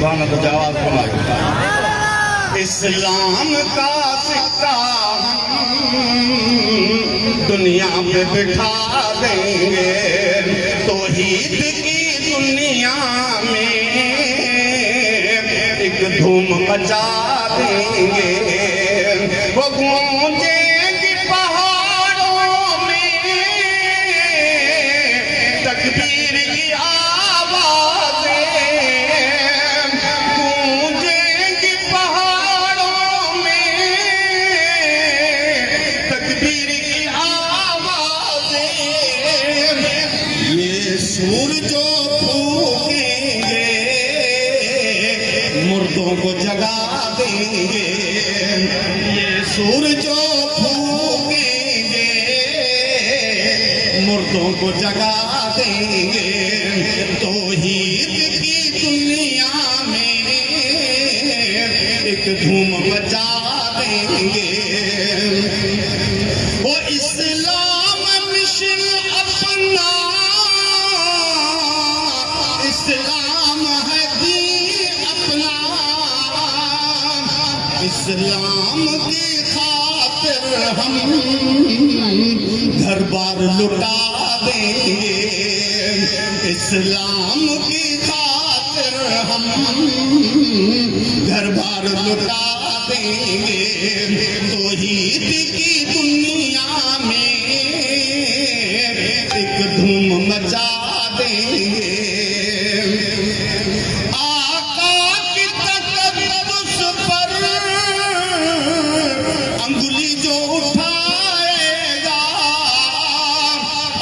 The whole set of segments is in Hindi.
गाना तो आवाज बनाओ। इस्लाम का सिक्का दुनिया पे बिठा देंगे, तौहीद की दुनिया में एक धूम मचा देंगे। वो गूंजेगी पहाड़ों में तकबीर की आवाज़ें, गूंजेगी पहाड़ों में तकबीर की आवाज़ें। ये सूरज फूकेंगे, मुर्दों को जगा देंगे। ये सूरज फूकेंगे, मुर्दों को जगा देंगे। तौहीद की दुनिया में एक धूम मचा देंगे। वो इस्लाम मिशन अपना, इस्लाम है दीन अपना, इस्लाम की खातिर हम घर बार लुटा देंगे। इस्लाम की खातिर हम घर बार लुटा देंगे। तौहीद की दुनिया में एक धूम मचा देंगे। आका की तकद्दुस पर अंगुली जो उठाएगा,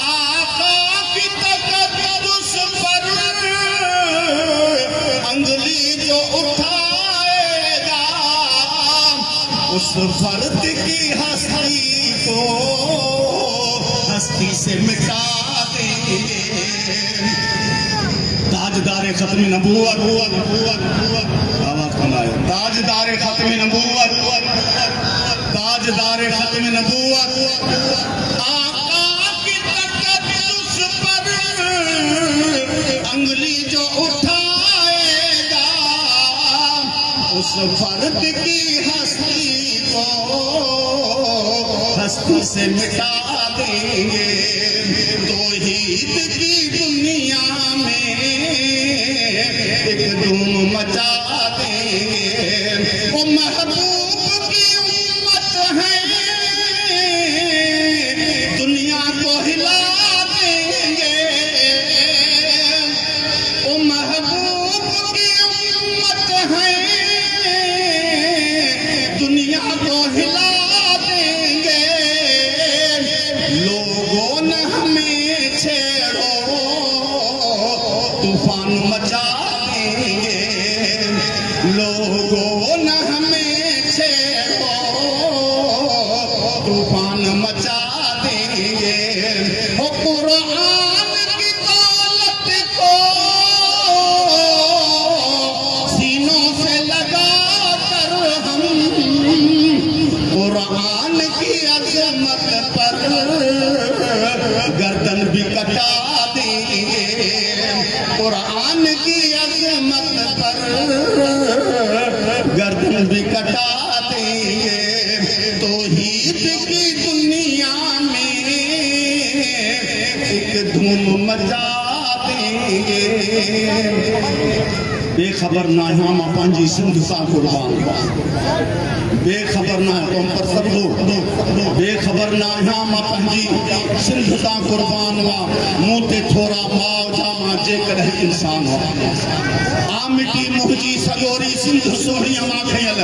आका की तकद्दुस पर अंगुली जो उठाएगा, उस फर्द की हस्ती को हस्ती से मिटा देंगे। ताजदारे खत्म नबूवत, आवाज बनाए, ताजदारे खत्म नबूवत, ताजदारे खत्म नबूवत। आका की तकद्दुस पर अंगुली जो उठाएगा, उस फर्द की हस्ती को हस्ती से मिटा देंगे। तौहीद की दुनिया में एक धूम मचा देंगे। वो महबूब की उम्मत है, दुनिया को हिला देंगे। वो महबूब की उम्मत है, दुनिया को हिला देंगे। लोगों न हमें छेड़ो, तूफान मचा देंगे। लोगों न हमें छेड़ो, तूफान मचा देंगे। वो कुरान की दौलत को सीनों से लगा कर हम कुरान की अजमत पर गर्दन भी कटा देंगे। कुरान की अजमत पर गर्दन भी कटा देंगे। तौहीद की दुनिया में एक धूम मचा देंगे। बेखबर ना हम पंहिंजी सिंध सां कुर्बान, बेखबर ना तुम पर सब लोग बेखबर ना हम पंहिंजी सिंध सां कुर्बान हुआ। मुंह ते थोरा माउ जामा जेकर इंसान हो। आ मिटी मुंहिंजी सॼोरी सिंध सोहणीअ मां खयल।